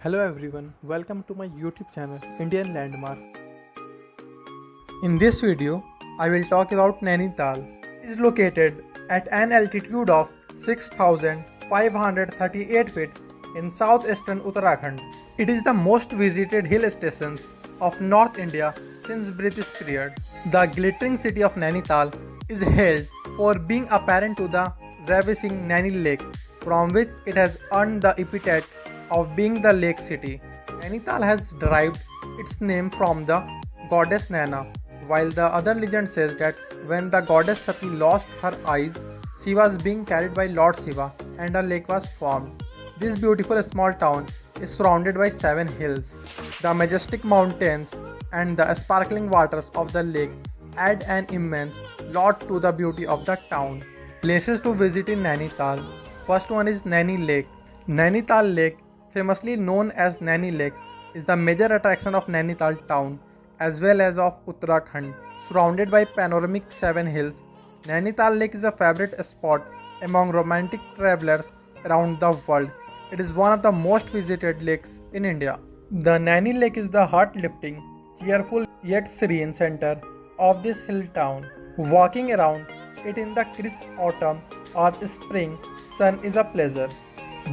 Hello everyone, welcome to my YouTube channel Indian Landmark. In this video, I will talk about Nainital. It is located at an altitude of 6,538 feet in southeastern Uttarakhand. It is the most visited hill stations of North India since British period. The glittering city of Nainital is hailed for being apparent to the ravishing Naini Lake, from which it has earned the epithet of being the lake city. Nainital has derived its name from the goddess Naina, while the other legend says that when the goddess Sati lost her eyes, she was being carried by Lord Shiva and a lake was formed. This beautiful small town is surrounded by 7 hills. The majestic mountains and the sparkling waters of the lake add an immense lot to the beauty of the town. Places to visit in Nainital. First one is Naini Lake. Nainital Lake, famously known as Naini Lake, is the major attraction of Nainital town as well as of Uttarakhand. Surrounded by panoramic 7 hills, Nainital Lake is a favorite spot among romantic travelers around the world. It is one of the most visited lakes in India. The Naini Lake is the heart-lifting, cheerful yet serene center of this hill town. Walking around it in the crisp autumn or spring sun is a pleasure.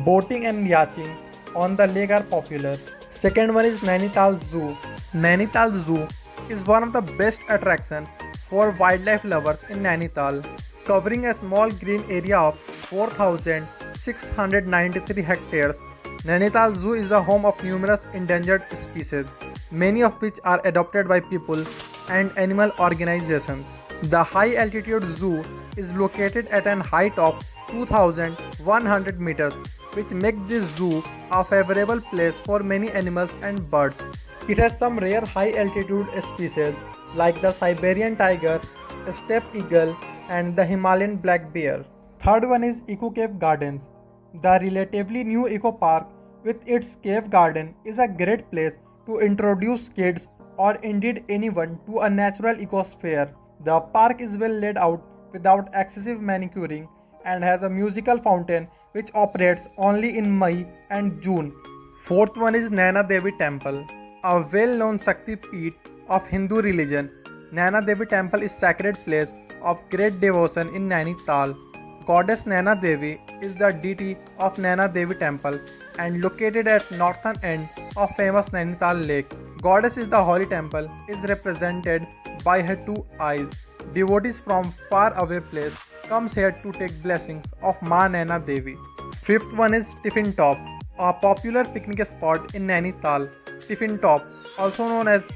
Boating and yachting on the lake are popular. Second one is Nainital Zoo. Nainital Zoo is one of the best attractions for wildlife lovers in Nainital, covering a small green area of 4,693 hectares. Nainital Zoo is the home of numerous endangered species, many of which are adopted by people and animal organizations. The high altitude zoo is located at an height of 2,100 meters, which makes this zoo a favorable place for many animals and birds. It has some rare high altitude species like the Siberian tiger, steppe eagle, and the Himalayan black bear. Third one is Eco Cave Gardens. The relatively new eco park with its cave garden is a great place to introduce kids or indeed anyone to a natural ecosphere. The park is well laid out without excessive manicuring and has a musical fountain which operates only in May and June. Fourth one is Naina Devi Temple, a well-known Shakti Peeth of Hindu religion. Naina Devi Temple is sacred place of great devotion in Nainital. Goddess Naina Devi is the deity of Naina Devi Temple and located at northern end of famous Nainital Lake. Goddess is the holy temple is represented by her 2 eyes. Devotees from far away place comes here to take blessings of Ma Naina Devi. Fifth one is Tiffin Top, a popular picnic spot in Nainital. Tiffin Top, also known as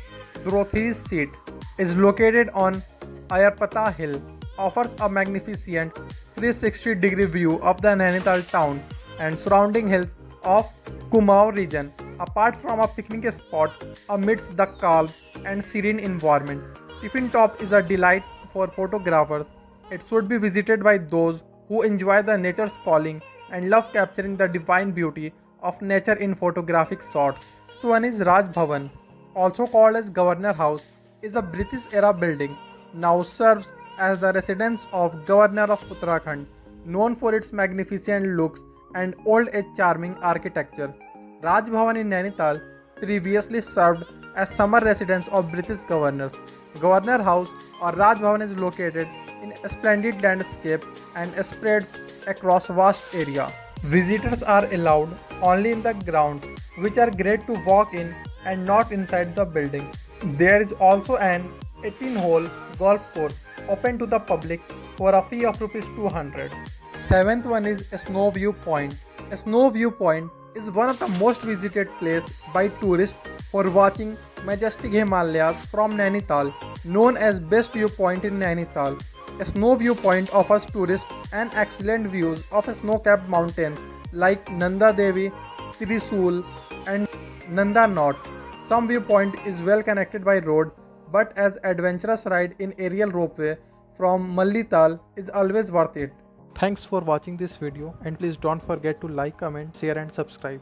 Dorothy's Seat, is located on Ayarpata Hill, offers a magnificent 360-degree view of the Nainital town and surrounding hills of Kumaon region. Apart from a picnic spot amidst the calm and serene environment, Tiffin Top is a delight for photographers. It should be visited by those who enjoy the nature's calling and love capturing the divine beauty of nature in photographic shots. Next one is Raj Bhavan, also called as Governor House, is a British era building, now serves as the residence of Governor of Uttarakhand, known for its magnificent looks and old-age charming architecture. Raj Bhavan in Nainital previously served as summer residence of British governors. Governor House or Raj Bhavan is located in a splendid landscape and spreads across vast area. Visitors are allowed only in the grounds, which are great to walk in and not inside the building. There is also an 18-hole golf course open to the public for a fee of Rs 200. Seventh one is Snow View Point. Snow View Point is one of the most visited places by tourists for watching majestic Himalayas from Nainital, known as best viewpoint in Nainital. Snow View Point offers tourists an excellent views of snow-capped mountains like Nanda Devi, Trisul, and Nanda Not. Some viewpoint is well connected by road, but as adventurous ride in aerial ropeway from Mallital is always worth it. Thanks for watching this video and please don't forget to like, comment, share and subscribe.